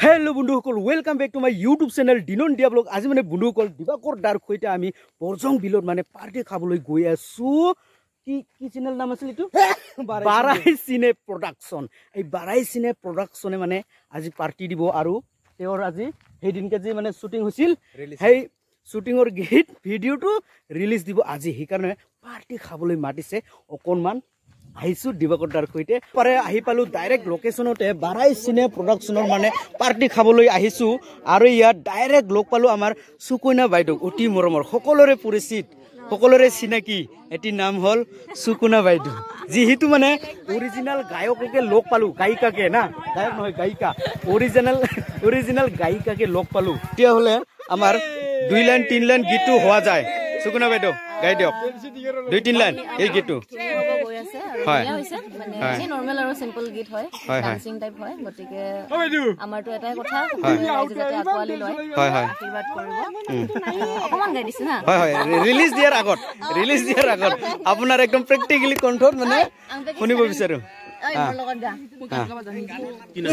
Hello বন্ধুসকল, welcome back to my YouTube channel ডিনন দিয়া ব্লগ। আজি মানে বন্ধুসকল দিবাকৰ দাৰ সৈতে আমি বৰজং বিলত মানে পাৰ্টি খাবলৈ গৈ আছো। কি চেনেল নাম আছিল এটো? বাৰাই সিনে প্ৰডাকচন। এই বাৰাই সিনে প্ৰডাকচনে মানে আজি পাৰ্টি দিব আৰু তেওঁৰ আজি সেই দিনকে যে মানে শুটিং হৈছিল সেই শুটিংৰ গীত ভিডিওটো ৰিলিজ দিব আজি। সেইকাৰণে পাৰ্টি খাবলৈ মাতিছে। অকনমান আহিছো দিবাকৰ দাৰ সৈতে পাৰে আহি পালো ডাইৰেক্ট লোকেশনতে বাৰাই সিনে প্ৰডাকচনৰ মানে পাৰ্টি খাবলৈ আহিছো আৰু ইয়াত ডাইৰেক্ট লগ পালো আমাৰ সুকন্যা বাইদেউ, অতি মৰমৰ সকলোৰে পৰিচিত সকলোৰে চিনাকি এটি নাম হল সুকন্যা বাইদেউ। যিহেতু মানে অৰিজিনাল গায়ককে লগ পালো, গায়িকাকে না গায়ক নহয় গায়িকা, অৰিজিনাল গায়িকাকে লগ পালো। তেতিয়া হলে আমাৰ 2 লাইন 3 লাইন গীতটো হোৱা যায়। সুকন্যা বাইদেউ গাই দিয়ক 2-3 লাইন এই গীতটো। হয় মানে নরমাল আৰু সিম্পল গীত হয়, ডান্সিং টাইপ হয়। গটিকে আমাৰটো এটাই কথা ৰাইজে যাতে আকোৱালি লয়, হয় হয় আশীৰ্বাদ কৰিব। অকমান গাই দিছ না। হয় হয় ৰিলিজ দিয়াৰ আগত আপোনাৰ একদম প্ৰ্যাকটিক্যালি কণ্ঠত মানে শুনিব বিচাৰো।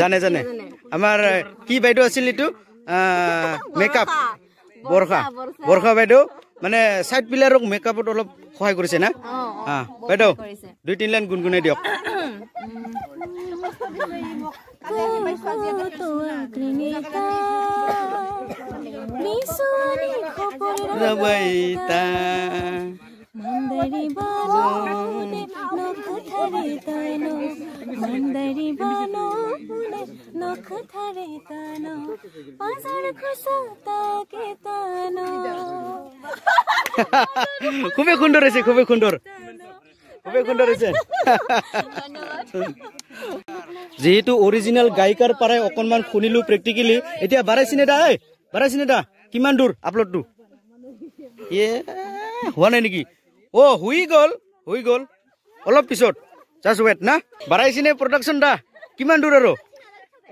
জানে আমাৰ কি বাইদেউ আছিল এইটো মেকআপ বৰখা বাইদেউ মানে সাইড পিলাৰক মেকআপত অলপ সহায় কৰিছে না। বাইদেউ 2-3 লাইন গুনগুনাই দিয়ক। খুবই সুন্দৰ হয়েছে, খুবই সুন্দৰ হয়েছে। যেহেতু অৰিজিনাল গায়িকাৰ পৰাই অকনমান শুনিলো প্ৰ্যাকটিক্যালি। এতিয়া বাৰাই সিনে দা কিমান দূৰ আপলোডটো হোৱা নাই নেকি? হৈ গ'ল অলপ পিছত জাষ্ট ৱেট না। বাৰাই সিনে প্ৰডাকচন দা কিমান দূৰ আৰু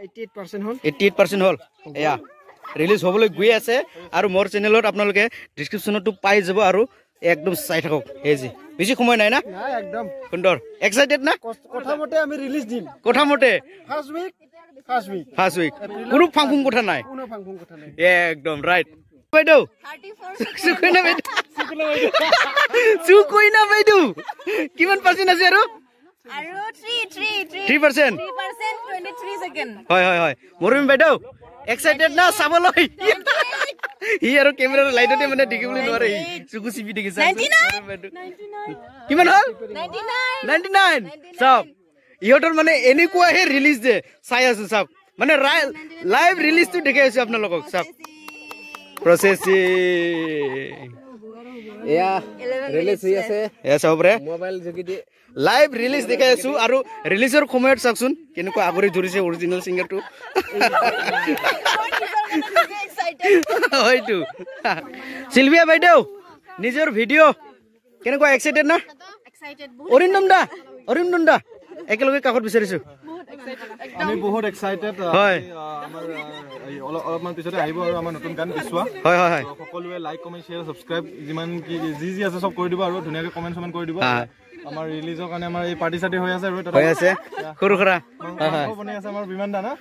88% হ'ল। এয়া ৰিলিজ হ'বলৈ গৈ আছে আৰু মোৰ চেনেলত আপোনালোকে ডিসক্ৰিপশনটো পাই যাব আৰু একদম চাই থাকক। এই যে বেছি সময় নাই না, একদম সুন্দৰ এক্সাইটেড না। কথামতে আমি ৰিলিজ দিম, কথামতে ফাৰ্স্ট উইক কোনো ফাংফুং কথা নাই, একদম ৰাইট। বাইদেউ সুকন্যা বাইদেউ কিমান পাৰ্চেন্ট আছে আৰু 3%? হয় হয় হয় মৰমী বাইদেউ এক্সাইটেড না চাবলৈ? হি আৰু কেমেৰাৰ লাইটতে মানে দেখিবলৈ নোৱাৰে, চকু চিপি দেখিছে। কিমান হ'ল? 99। চাওক ইহঁতৰ মানে এনেকুৱাহে ৰিলিজ যে চাই আছো। চাওক মানে লাইভ ৰিলিজটো দেখাই আছো আপোনালোকক। চাওক প্ৰচেছিং এয়া ৰিলিজ হৈ আছে, এয়া চাবৰে মোবাইল যোগেদি লাইভ ৰিলিজ দেখাই আছো। আৰু ৰিলিজৰ সময়ত চাওকচোন কেনেকুৱা আগৰি ধৰিছে অৰিজিনেল সিংগাৰটো। হয়তো চিলভিয়া বাইদেউ নিজৰ ভিডিঅ' কেনেকুৱা এক্সাইটেড না? অৰিন্দম দা একেলগে কাষত বিচাৰিছো। আমি বহুত এক্সাইটেড হয়। আমাৰ অলপমান পিছতে আহিব আৰু আমাৰ নতুন গান বিচুৱা। হয় হয় হয় সকলোৱে লাইক কমেন্ট শ্বেয়াৰ সাবস্ক্ৰাইব যিমান কি যি আছে চব কৰি দিব আৰু ধুনীয়াকৈ কমেন্ট কৰি দিব। আমাৰ ৰিলিজৰ কাৰণে আমাৰ এই পাৰ্টি চাৰ্টি হৈ আছে আৰু হৈ আছে সৰু খৰা বনাই আছে আমাৰ বিমান দা না।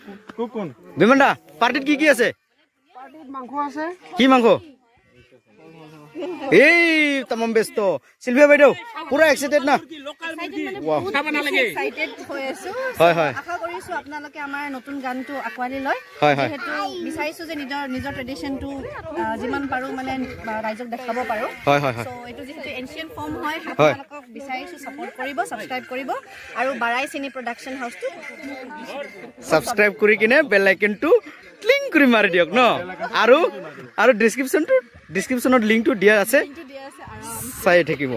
কোন বিমান দা পাৰ্টিত কি আছে? পাৰ্টিত মাংস আছে। কি মাংস? এই তামাম ব্যস্ত। চিলভিয়া বাইদেউ পুৰা এক্সাইটেড না? হয় হয় আশা কৰিছো আপোনালোকে আমাৰ নতুন গানটো আকোৱালি লয়। যেহেতু বিচাৰিছো যে নিজৰ ট্ৰেডিশনটো যিমান পাৰো মানে ৰাইজক দেখাব পাৰো। হয় হয় হয় সো এটো যেহেতু এনশিয়েন্ট ফৰ্ম হয়, আপোনালোকক বিচাৰিছো সাপোৰ্ট কৰিব, সাবস্ক্ৰাইব কৰিব আৰু বাৰাই সিনি প্ৰডাকচন হাউসটো সাবস্ক্ৰাইব কৰি কিনে বেল আইকনটো ক্লিং কৰি মাৰি দিয়ক ন। আৰু ডিসক্ৰিপশনত লিংকটো দিয়া আছে, চাই থাকিব।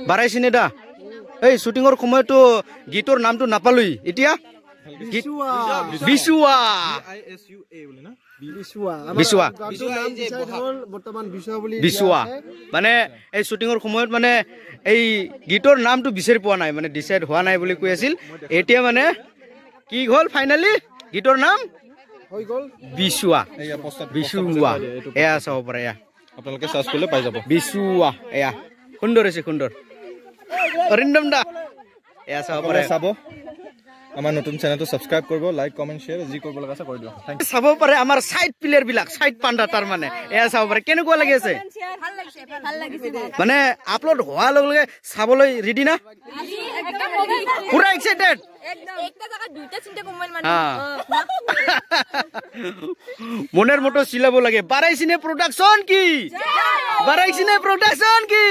বাৰাই সিনে দা এই শুটিংৰ সময়তো গীতৰ নামটো নাপালোই, এতিয়া বিচুৱা মানে এই শুটিংৰ সময়ত মানে এই গীতৰ নামটো বিচাৰি পোৱা নাই, মানে ডিসাইড হোৱা নাই বুলি কৈ আছিল। এতিয়া মানে কি হ'ল ফাইনালি গীতৰ নাম হৈ গ'ল বিচুৱা। এয়া চাব পাৰে, এয়া আপোনালোকে সাৰ্চ কৰিলে পাই যাব বিচুৱা। এয়া সুন্দৰ হৈছে, সুন্দৰ। অৰিন্দম দা এয়া চাব পাৰে, চাব আমাৰ নতুন চেনেলটো সাবস্ক্ৰাইব কৰিব লাইক কমেন্ট শেয়াৰ যি কৰিব লগা আছে কৰি দিও থ্যাংক ইউ চাব পাৰে আমাৰ সাইড প্লেয়াৰ বিলাক সাইড পাণ্ডা তাৰ মানে এয়া চাব পাৰে কেনেকুৱা লাগি আছে ভাল লাগিছে মানে আপলোড হোৱাৰ লগে লগে চাবলৈ ৰেডি না পুৰা এক্সাইটেড একটা জায়গা দুইটা চিন্তা কমেন্ট মানে মনের মতো চিলাব লাগে বারাইছিনে প্রোডাকশন কি বারাইছিনে প্রোডাকশন কি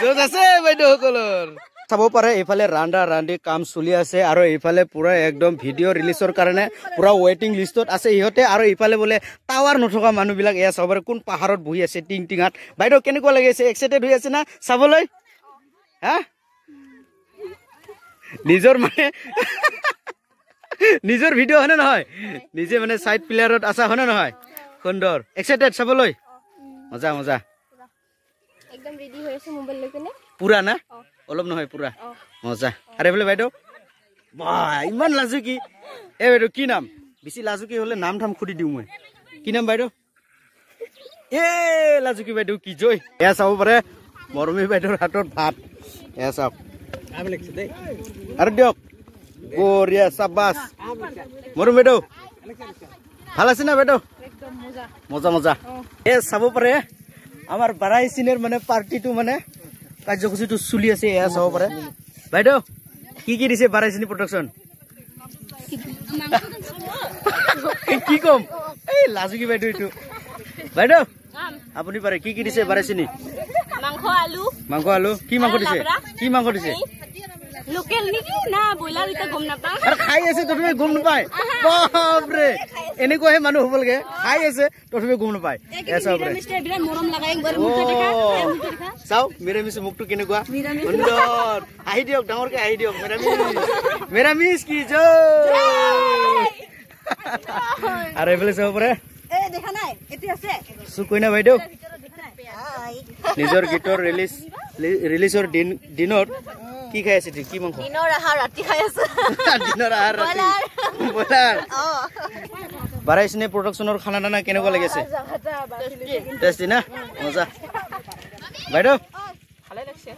জোজ আছে বাইদেউ সকলৰ চাব পাৰে এইফালে ৰাণ্ডা ৰাণ্ডি কাম চলি আছে আৰু এইফালে পুৰা একদম ভিডিঅ' ৰিলিজৰ কাৰণে পুৰা ৱেটিং লিষ্টত আছে ইহঁতে আৰু এইফালে বোলে টাৱাৰ নথকা মানুহবিলাক এয়া চাব পাৰে কোন পাহাৰত বহি আছে টিং টিঙাত বাইদেউ কেনেকুৱা লাগিছে এক্সাইটেড হৈ আছে না চাবলৈ হা নিজৰ মানে নিজৰ ভিডিঅ' হয়নে নহয় নিজে মানে সাইড প্লেয়াৰত আছা হয়নে নহয় সুন্দৰ এক্সাইটেড চাবলৈ মজা মজা একদম ৰেডি হৈ আছে মোবাইল লৈ কিনে পুৰা না অলপ নহয় পুৰা মজা আৰে বোলে বাইদেউ বাহ ইমান লাজু কি এ বাইদেউ কি নাম বেছি লাজু কি হলে নাম ঠাম খুদি দিওঁ মই কি নাম বাইদেউ এ লাজু কি বাইদেউ কি জয় এয়া চাব পাৰে মৰমী বাইদেউৰ হাতত ভাত এয়া চাওক আৰু দিয়ক বঢ়িয়া চাবাছ মৰম বাইদেউ ভাল আছে না বাইদেউ মজা মজা এ চাব পাৰে আমাৰ বাৰাই চিনেৰ মানে পাৰ্টিটো মানে কাৰ্যসূচীটো চলি আছে এয়া চাব পাৰে বাইদেউ কি দিছে বাৰাই চিনি প্ৰডাকশন কি কম এই লাজুকি বাইদেউ এইটো বাইদেউ আপুনি পাৰে কি দিছে বাৰাই চিনি মাংস আলু কি মাংস দিছে লোকেল নেকি না বইলাৰ এটা গম নাপাওঁ আৰু খাই আছে তথাপি গম নাপায় বাপৰে এনেকুৱাহে মানুহ হ'ব লাগে খাই আছে তথাপি গম নাপায় চাও মিৰামিছ মুখটো কেনেকুৱা সুন্দৰ আহি দিয়ক ডাঙৰকে আহি দিয়ক মিৰামিছ কি জয় আৰু এইফালে চাব পাৰে সুকন্যা বাইদেউ নিজৰ গীতৰ ৰিলিজৰ দিনত কি খাই আছে কি মাংস দিনৰ আহাৰ ৰাতি খাই আছে দিনৰ আহাৰ ৰাতি বলাৰ বাৰাই চিনে প্ৰডাকশনৰ খানা দানা কেনেকুৱা লাগিছে টেষ্টি না মজা বাইদেউ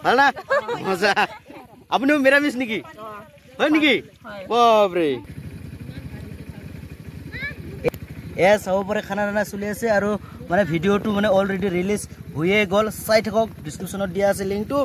ভাল না মজা আপুনিও মিৰামিছ নেকি হয় নেকি বাপৰে এয়া চাব পাৰে খানা দানা চলি আছে আৰু মানে ভিডিঅ'টো মানে অলৰেডি ৰিলিজ হৈয়ে গ'ল চাই থাকক ডিছক্ৰিপশ্যনত দিয়া আছে লিংকটো